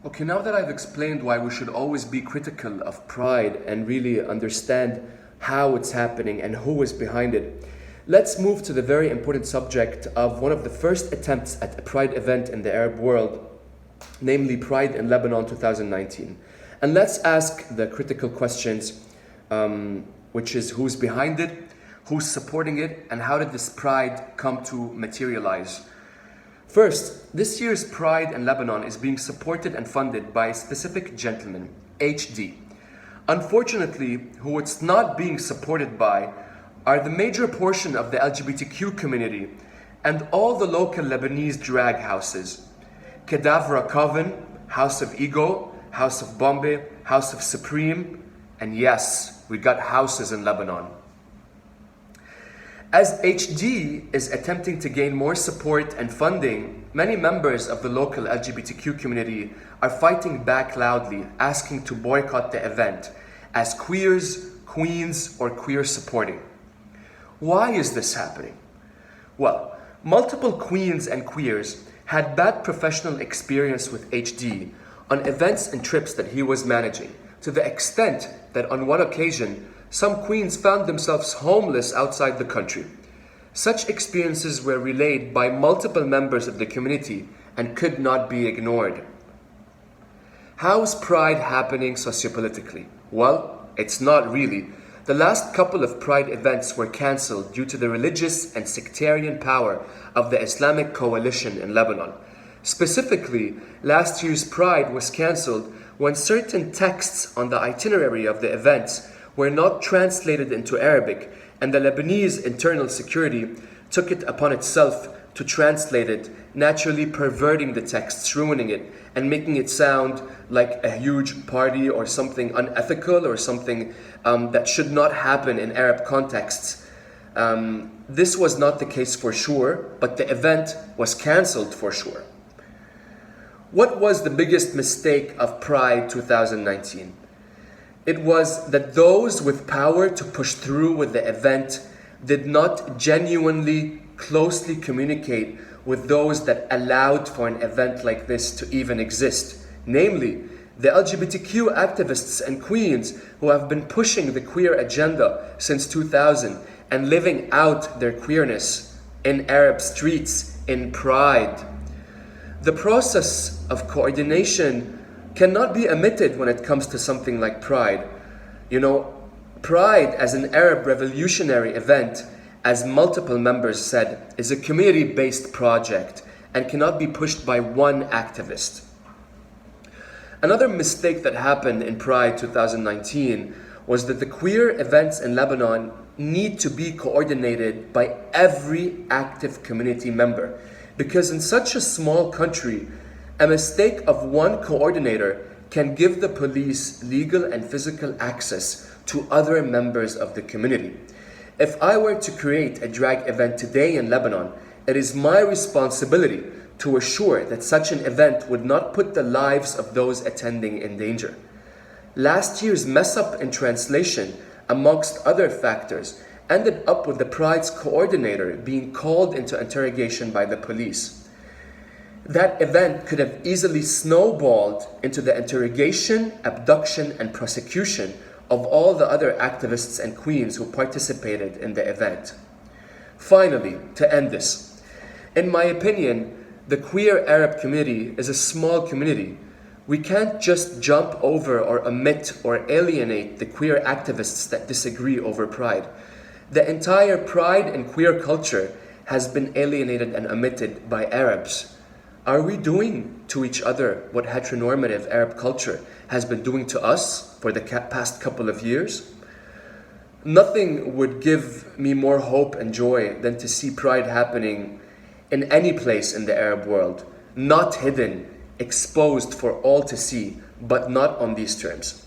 Okay, now that I've explained why we should always be critical of pride and really understand how it's happening and who is behind it, let's move to the very important subject of one of the first attempts at a pride event in the Arab world, namely Pride in Lebanon 2019. And let's ask the critical questions, which is who's behind it, who's supporting it, and how did this pride come to materialize? First, this year's Pride in Lebanon is being supported and funded by a specific gentleman, HD. Unfortunately, who it's not being supported by are the major portion of the LGBTQ community and all the local Lebanese drag houses. Cadavra Coven, House of Ego, House of Bombay, House of Supreme, and yes, we got houses in Lebanon. As HD is attempting to gain more support and funding, many members of the local LGBTQ community are fighting back loudly, asking to boycott the event as queers, queens, or queer supporting. Why is this happening? Well, multiple queens and queers had bad professional experience with HD on events and trips that he was managing, to the extent that on one occasion, some queens found themselves homeless outside the country. Such experiences were relayed by multiple members of the community and could not be ignored. How is Pride happening sociopolitically? Well, it's not really. The last couple of Pride events were cancelled due to the religious and sectarian power of the Islamic coalition in Lebanon. Specifically, last year's Pride was cancelled when certain texts on the itinerary of the events were not translated into Arabic, and the Lebanese internal security took it upon itself to translate it, naturally perverting the texts, ruining it, and making it sound like a huge party or something unethical or something that should not happen in Arab contexts. This was not the case for sure, but the event was cancelled for sure. What was the biggest mistake of Pride 2019? It was that those with power to push through with the event did not genuinely closely communicate with those that allowed for an event like this to even exist, namely the LGBTQ activists and queens who have been pushing the queer agenda since 2000 and living out their queerness in Arab streets in Pride. The process of coordination cannot be omitted when it comes to something like Pride. You know, Pride as an Arab revolutionary event, as multiple members said, is a community-based project and cannot be pushed by one activist. Another mistake that happened in Pride 2019 was that the queer events in Lebanon need to be coordinated by every active community member, because in such a small country, a mistake of one coordinator can give the police legal and physical access to other members of the community. If I were to create a drag event today in Lebanon, it is my responsibility to assure that such an event would not put the lives of those attending in danger. Last year's mess up in translation, amongst other factors, ended up with the Pride's coordinator being called into interrogation by the police. That event could have easily snowballed into the interrogation, abduction, and prosecution of all the other activists and queens who participated in the event. Finally, to end this, in my opinion, the queer Arab community is a small community. We can't just jump over or omit or alienate the queer activists that disagree over Pride. The entire Pride and queer culture has been alienated and omitted by Arabs. Are we doing to each other what heteronormative Arab culture has been doing to us for the past couple of years? Nothing would give me more hope and joy than to see Pride happening in any place in the Arab world, not hidden, exposed for all to see, but not on these terms.